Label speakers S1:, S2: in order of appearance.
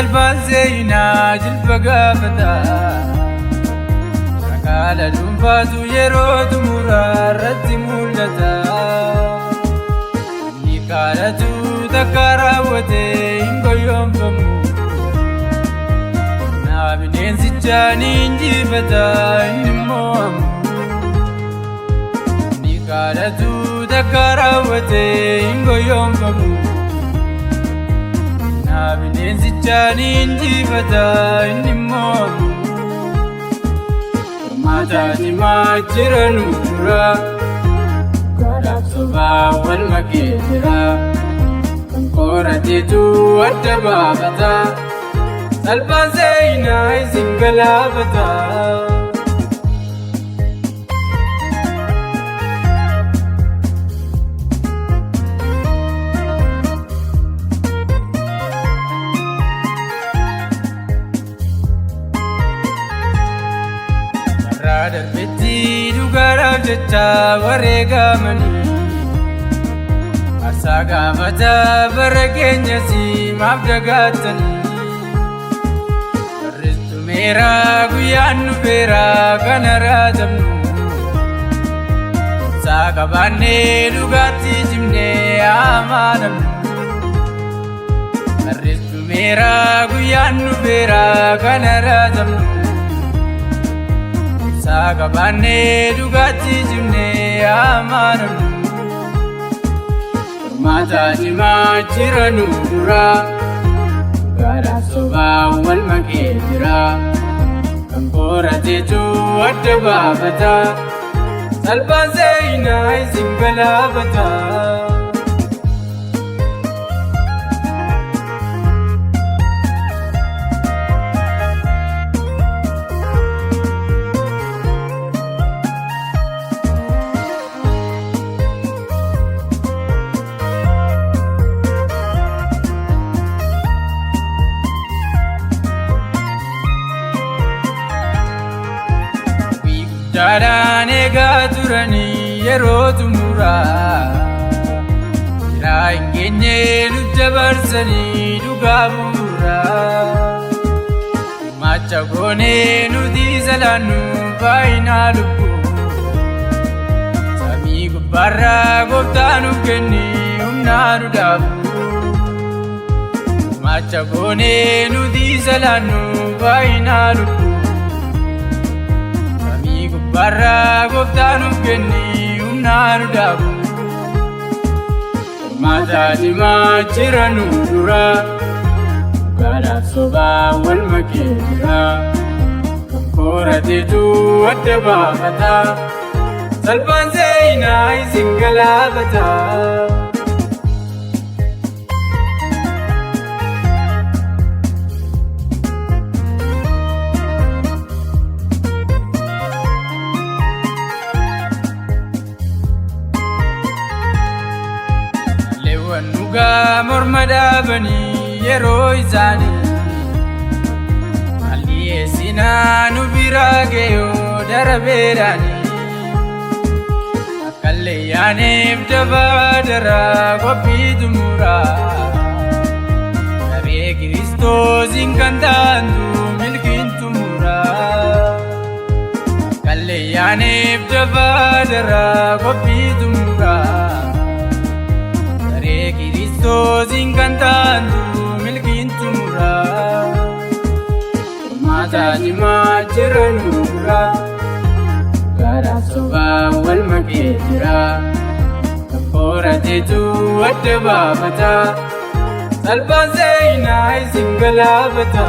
S1: salphaan seenaa jilba gaafata. Rakkaala dhuunfaatu yeroo xumuraa irratti mul'ata. Inni kadhatu takka raawwatee hin goyoonfamu. Naa bineensichaan injifata inni mo'amu. Inni kadhatu takka raawwatee hin goyoonfamu. Naa bineensichaan injifata inni mo'amu. Mataati maachira nuura gaadhaaf sobaa wal makee jira. Kan qorateetu adda baafata. Salphaan seenaa isin galaafata. Darbetti dhugaadhaaf jecha wareegamanii. Aarsaa gaafata bara keenyas maaf dagaatanii. Barreeffameera guyyaan dhufeera kana raadamnu. Obsaa qabaannee dhugaatti cimnee amaanamnu. Barreeffameera guyyaan dhufeera kana raadamnu. Obsaa qabaannee dhugaatti cimnee amaanamnu. Mataati maachira nuura gaadhaaf sobaa wal makee jira. Kan qorateetu adda baafata. Salphaan seenaa isin galaafata. Daadhaan eegaa turanii yeroo xumuraa. Jiraa hin geenye nu dabarsanii dhugaa bu'uuraa. Macha goonee nuti salaannu baay'inaa lubbuu. Samii gubbaarraa gooftaa nuuf kenne humnaa nu dhaabu. Macha goonee nuti salaannu baay'inaa lubbuu. Barraa gooftaa nuuf kenne humnaa nu dhaabu. Mataati maachira nuura gaadhaaf sobaa wal makee jira. Kan qorateetu adda baafata. Salphaan seenaa isin galaafata. Dhugaa morma dhaabanii yeroo isaanii. Haalli eessinaa nu biraa ga'eeyoo darabeedhaanii. Akkallee yaaneef dabaa daraa qophii xumuraa. Garee Kiristoosiin kan taantu milkiin xumuraa. Akkallee yaaneef dabaa daraa qophii xumuraa. Kiristoosiin kan taantu milkiin xumuraa. Mataati maachira nuura gaadhaaf sobaa wal makee jira. Kan qorateetu adda baafata. Salphaan seenaa isin galaafata.